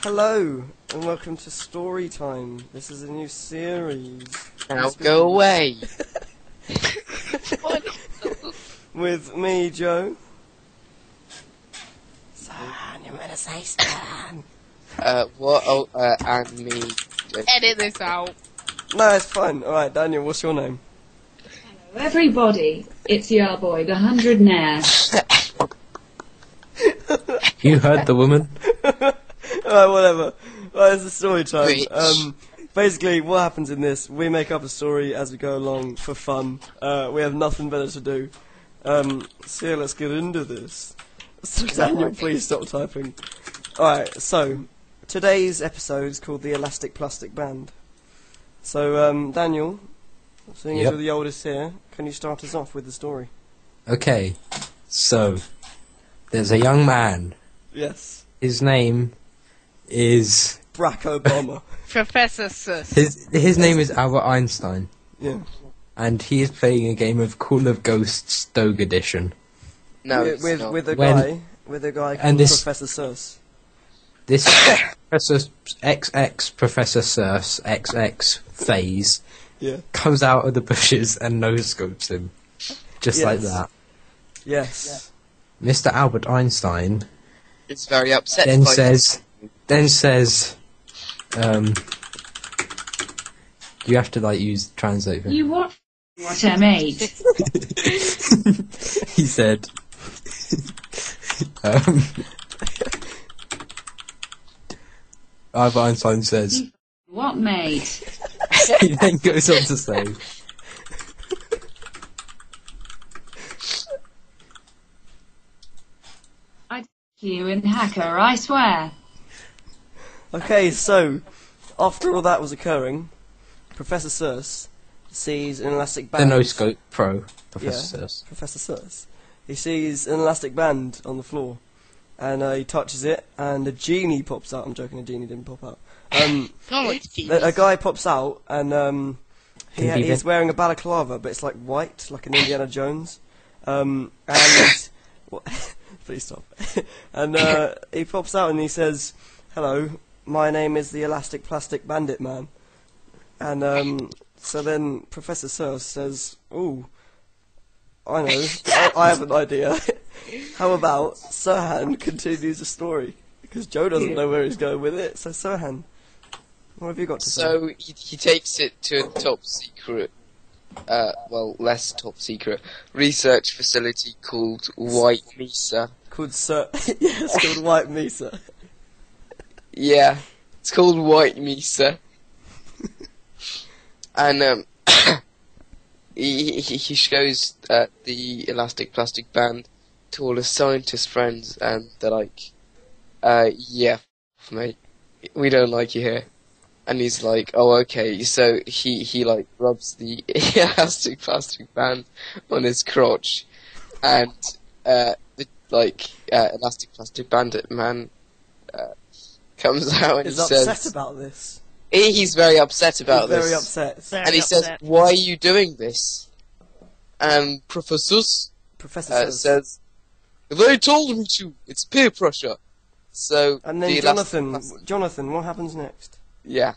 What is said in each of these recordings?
Hello, and welcome to Story Time. This is a new series. Now go away. With me, Joe. Serhan, you're meant to say Serhan. What? Oh, and me. Edit this out. No, it's fine. Alright, Daniel, what's your name? Hello everybody, it's your boy, the 100 Nair. You heard the woman? Alright, whatever. Right, it's a story time. Bitch. Basically, what happens in this, we make up a story as we go along for fun. We have nothing better to do. So yeah, let's get into this. So Daniel, please stop typing. Alright, so, today's episode is called The Elastic Plastic Band. So, Daniel, seeing as Yep. you're the oldest here, can you start us off with the story? Okay, so there's a young man. Yes. His name is Barack Obama. Professor Sus. his name is Albert Einstein, Yeah. and he is playing a game of Call of Ghosts Doge Edition. No, with, it's with, not. with a When- guy, with a guy and called this- Professor Sus. This Professor XX Professor Surf's XX phase Yeah. comes out of the bushes and no-scopes him, just like Yes. that. Yes. Mr. Albert Einstein It's very upset. then by says, you have to like use translate. You what I made. He said, um, Albert Einstein says, What made? he then goes on to say, You and hacker, I swear. Okay, so, after all that was occurring, Professor Sus sees an elastic the band. no-scope pro, Professor Yeah. says. Professor Sus. He sees an elastic band on the floor, and he touches it, and a genie pops out. I'm joking, a genie didn't pop out. Oh, it's genius. A guy pops out, and Can he's wearing a balaclava, but it's like white, like an Indiana Jones. And what? Please stop. And he pops out and he says, "Hello, my name is the Elastic Plastic Bandit Man." And so then Professor Sus says, "Ooh, I know, I have an idea. How about Serhan continues the story? Because Joe doesn't know where he's going with it. So Serhan, what have you got to say?" So he takes it to a top secret, less top secret research facility called White Mesa. Called yes, called White Mesa. Yeah, it's called White Mesa. And he shows the elastic plastic band to all his scientist friends, and they're like, yeah, mate, we don't like you here. And he's like, oh, okay. So he like rubs the elastic plastic band on his crotch, and the elastic plastic bandit man comes out and He's he upset says, about this. he's very upset about He's this. very upset. Very And he says, upset. why are you doing this? And Professor Sus Professor Sus. says, they told me to. It's peer pressure. So And then the Jonathan, what happens next? yeah.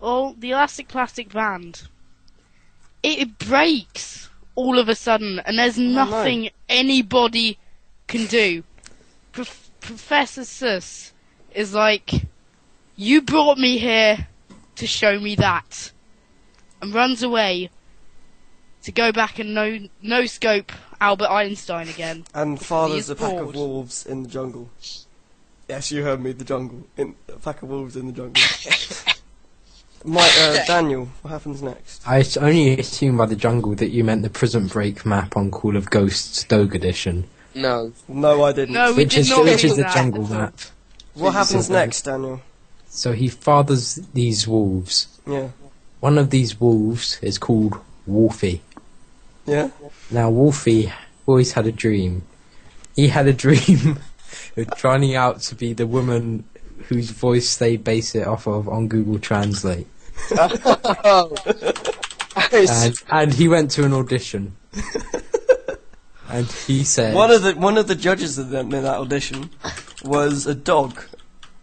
Well, the elastic plastic band, it breaks all of a sudden, and there's nothing anybody can do. Professor Sus is like, you brought me here to show me that, and runs away to go back and no scope Albert Einstein again. And Because fathers he a is pack of bored. wolves in the jungle. Yes, you heard me, the jungle. A pack of wolves in the jungle. Daniel, what happens next? I only assumed by the jungle that you meant the Prison Break map on Call of Ghosts Doge Edition, No. No, I didn't. No, we which did is not which do is the that. jungle map. What happens So- next, Daniel? So he fathers these wolves. Yeah. One of these wolves is called Wolfie. Yeah? Now Wolfie always had a dream. He had a dream of trying out to be the woman whose voice they base it off of on Google Translate. And he went to an audition. And he said, One of the judges in that audition was a dog,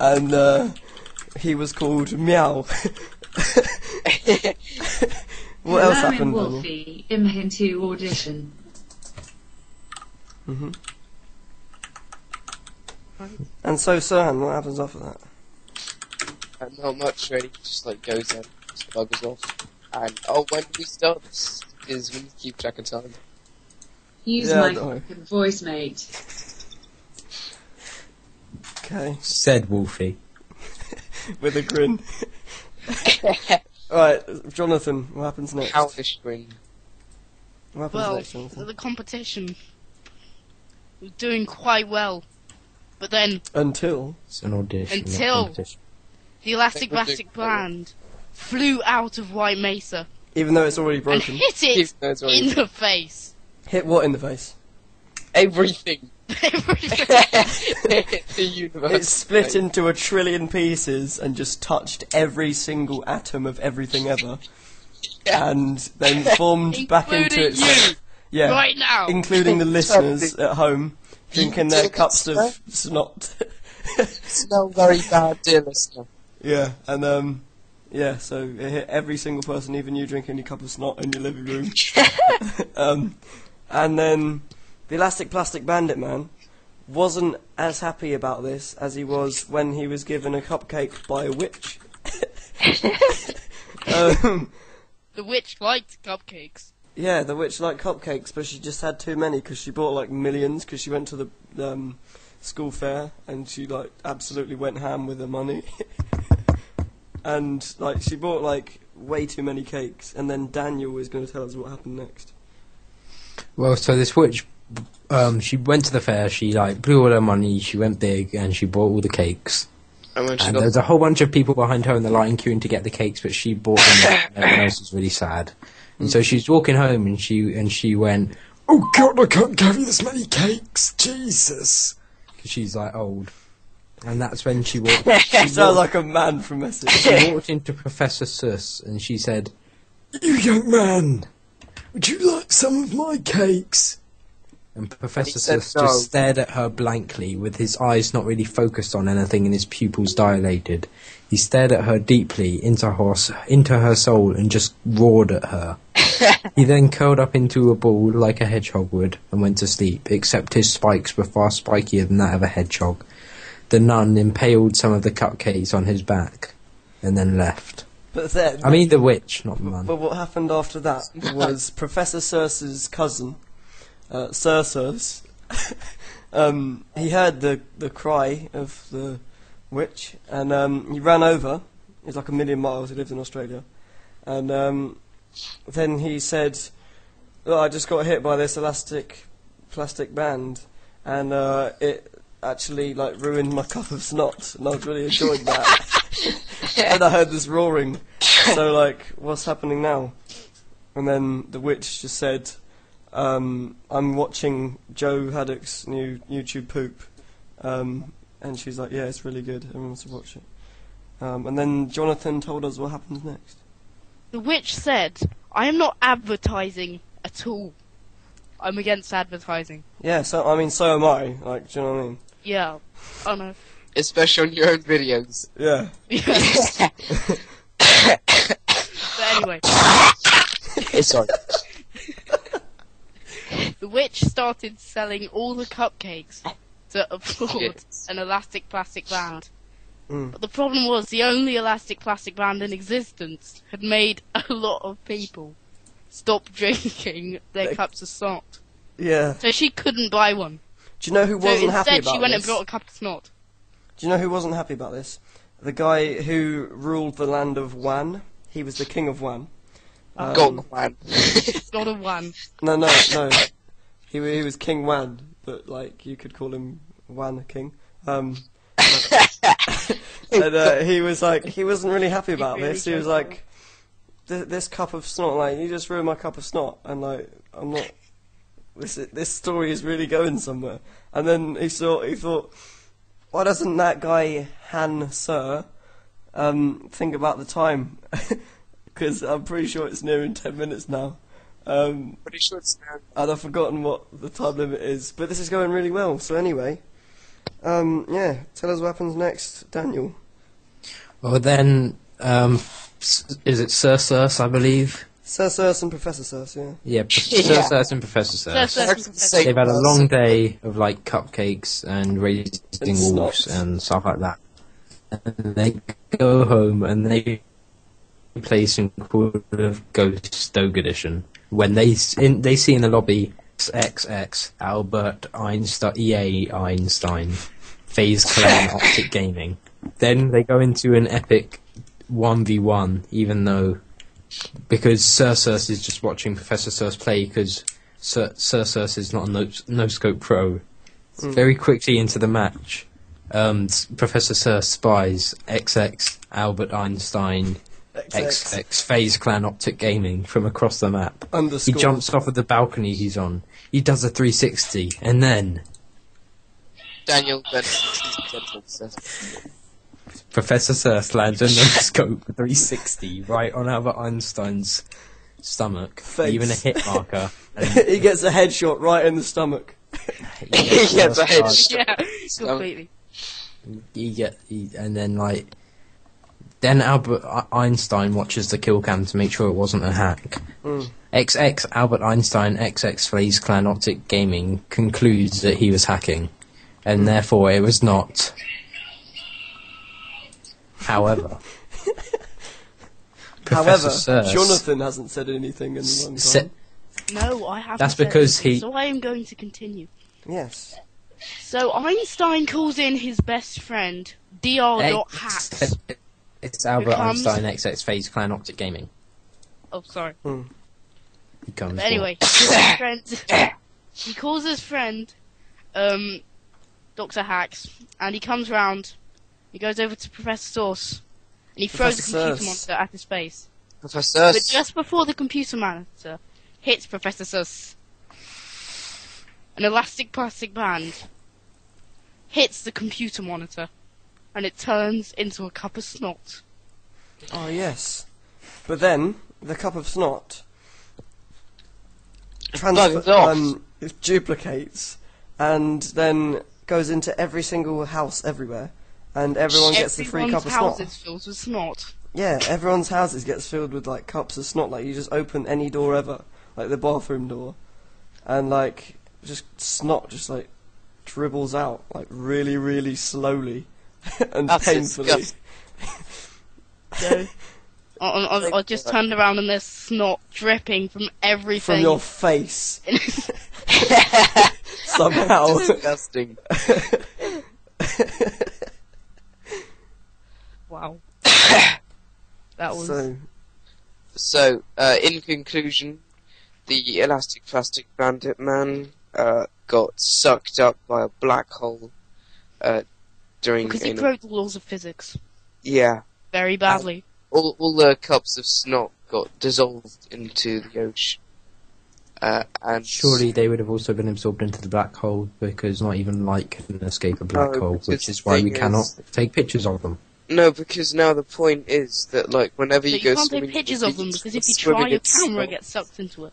and he was called Meow. What else Allowing happened? Wolfie into audition. Mm-hmm. And so, Serhan, what happens after that? Not much really, just like goes in, just buggers off. And when do we start this? Is we need to keep track of time. Use Yeah, my don't worry. fucking voice, mate. Okay, Said Wolfie. with a grin. Alright, Jonathan, what happens next? Hellish grin. What happens Well, next, Jonathan? the competition was doing quite well, but then Until... It's an audition. not Until- competition. the Elastic They would do Plastic quite well. Band flew out of White Mesa Even though it's already and broken. hit it Even though it's already- in the face. Hit what in the face? Everything. the universe. It split into 1 trillion pieces and just touched every single atom of everything ever. Yeah. And then formed back into Including itself. you, Yeah, right now. including the listeners at home drinking their cups of snot. Smell very bad, dear listener. Yeah, and yeah, so it hit every single person, even you drinking your cup of snot in your living room. And then the Elastic Plastic Bandit Man wasn't as happy about this as he was when he was given a cupcake by a witch. The witch liked cupcakes. Yeah, the witch liked cupcakes, but she just had too many because she bought like millions because she went to the school fair and she like absolutely went ham with her money. And like she bought like way too many cakes, and then Daniel is going to tell us what happened next. Well, so this witch, she went to the fair, she like blew all her money, she went big, and she bought all the cakes. And when she And got there was a whole bunch of people behind her in the line queuing to get the cakes, but she bought them and everyone else was really sad. And so she was walking home and she went, "Oh God, I can't carry this many cakes, Jesus!" Because she's like old. And that's when she walked. She sounds like a man from Essex. She walked into Professor Sus and she said, "You young man, would you like some of my cakes?" And Professor said Sus no. just stared at her blankly, with his eyes not really focused on anything and his pupils dilated. He stared at her deeply into her soul and just roared at her. He then curled up into a ball like a hedgehog would and went to sleep, except his spikes were far spikier than that of a hedgehog. The nun impaled some of the cupcakes on his back and then left. But then, I mean the witch, not the nun. but what happened after that was Professor Circe's cousin, Circeus. He heard the cry of the witch, and he ran over. He's like 1,000,000 miles. He lives in Australia, and then he said, "Oh, I just got hit by this elastic plastic band, and it actually like ruined my cup of snot, and I was really enjoying that." And I heard this roaring. So like, what's happening now? And then the witch just said, "I'm watching Joe Haddock's new YouTube poop," and she's like, "Yeah, it's really good. Everyone wants to watch it." And then Jonathan told us what happens next. The witch said, "I am not advertising at all. I'm against advertising." Yeah, so I mean, so am I. Like, do you know what I mean? Yeah. Oh no. especially on your own videos. Yeah. Yeah. But anyway, Sorry. the witch started selling all the cupcakes to afford Yes. an elastic plastic band. Mm. But the problem was the only elastic plastic band in existence had made a lot of people stop drinking their They- cups of snot. Yeah. So she couldn't buy one. Do you know who So wasn't happy instead about she went this? and brought a cup of snot. Do you know who wasn't happy about this? The guy who ruled the land of Wan. He was the king of Wan. Go on, man. Not a one. No. He was King Wan, but like you could call him Wan King. And he was like, he wasn't really happy about really this. He was chose like, this cup of snot, like you just ruined my cup of snot, and like I'm not. This story is really going somewhere. And then he thought, why doesn't that guy Han Sir think about the time? Because I'm pretty sure it's nearing 10 minutes now. Pretty sure it's now. And I've forgotten what the time limit is. But this is going really well. So anyway, Yeah, tell us what happens next, Daniel. Well, then, is it Sir Surs, I believe? Sir Surs and Professor Surs, yeah. Yeah, Sir Yeah. Surs and Professor Surs. Sir Surs and Professor They've had a long day of like cupcakes and raising And wolves snot. and stuff like that. And they go home and they play some Call of Ghost Doge Edition. When they see in the lobby XX Albert Einstein, EA Einstein, FaZe Clan Optic Gaming. Then they go into an epic 1v1, even though because Sir Surs is just watching Professor Surs play because Sir Surs is not a no-scope pro. Very quickly into the match, Professor Surs spies XX Albert Einstein XX FaZe Clan Optic Gaming from across the map. Underscore. He jumps off of the balcony he's on. He does a 360 and then Daniel, then Professor Surs lands a no-scope 360 right on Albert Einstein's stomach, Face. even a hit marker. And He gets a headshot right in the stomach. he gets He gets a first headshot. blood. Yeah, completely. And then then Albert Einstein watches the kill cam to make sure it wasn't a hack. XX Albert Einstein XX FaZe Clan Optic Gaming concludes that he was hacking, and therefore it was not. However, Professor Surs Jonathan hasn't said anything in a long time. No, I haven't. That's said because anything, he- So I am going to continue. Yes. So Einstein calls in his best friend, Dr.Hacks. It's Albert Becomes- Einstein XX FaZe Clan Optic Gaming. Oh, sorry. He comes. But anyway, his friend, he calls his friend, Dr. Hacks, and he comes round. He goes over to Professor Source, and he throws the Professor computer Source. monster at his face. Professor. But just before the computer monitor hits Professor Sus, an elastic plastic band hits the computer monitor, and it turns into a cup of snot. Oh, yes. But then, the cup of snot Bugs off. it duplicates, and then goes into every single house everywhere, and everyone gets the free cup of Everyone's snot. house is filled with snot. Yeah, everyone's houses gets filled with like cups of snot. Like you just open any door ever, like the bathroom door, and like just snot just like dribbles out like really, really slowly and That's painfully. disgusting. So, I just turned around and there's snot dripping from everything. From your face somehow. Disgusting. Wow. That was. So So, in conclusion, the elastic plastic bandit man got sucked up by a black hole during Because he an- broke the laws of physics yeah. very badly. All the cups of snot got dissolved into the ocean. And Surely they would have also been absorbed into the black hole because not even light can escape a black No, hole, because which is the why we thing cannot is- take pictures of them. No, because now the point is that like whenever But you you go can't swimming, take pictures of them because if you swimming try, your in camera snot. gets sucked into it.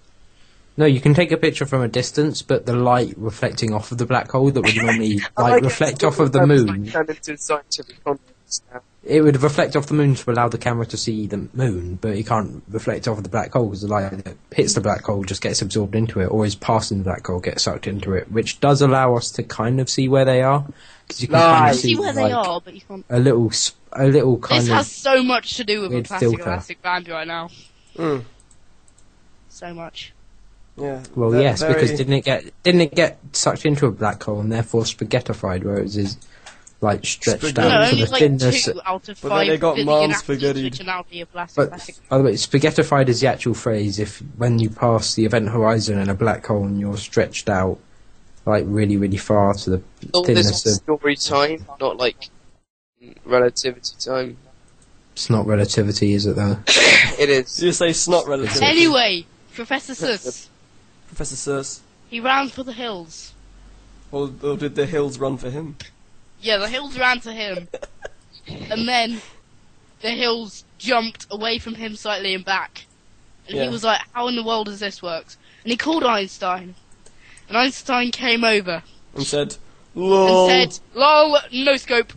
No, you can take a picture from a distance, but the light reflecting off of the black hole that would normally reflect off of the moon, Turned into scientific conference now. it would reflect off the moon to allow the camera to see the moon, but it can't reflect off of the black hole because the light that hits the black hole just gets absorbed into it, or is passing the black hole gets sucked into it, which does allow us to kind of see where they are. Because you can kind Lie. of You see see where they like, are, but you can't. a little kind This of. has so much to do with a weird plastic filter. elastic band right now. Mm, So much. yeah. Well, They're yes, because very- didn't it get sucked into a black hole and therefore spaghettified, where it is like stretched Spaghetti. No, out to only the like thinness. 2 out of But then 5 they got billion mom atoms spaghettied. which are now be a plastic. But plastic. by the way, spaghettified is the actual phrase. If when you pass the event horizon in a black hole and you're stretched out like really, really far to the All this thinness of. story time, not like relativity time. It's not relativity, is it though? It is. You say snot relative. Anyway, Professor Sus, Professor Surs. he ran for the hills. Or did the hills run for him? Yeah, the hills ran to him. And then the hills jumped away from him slightly and back. And Yeah. he was like, how in the world does this work? And he called Einstein. And Einstein came over. And said, Lol. and said, "Lol, no scope."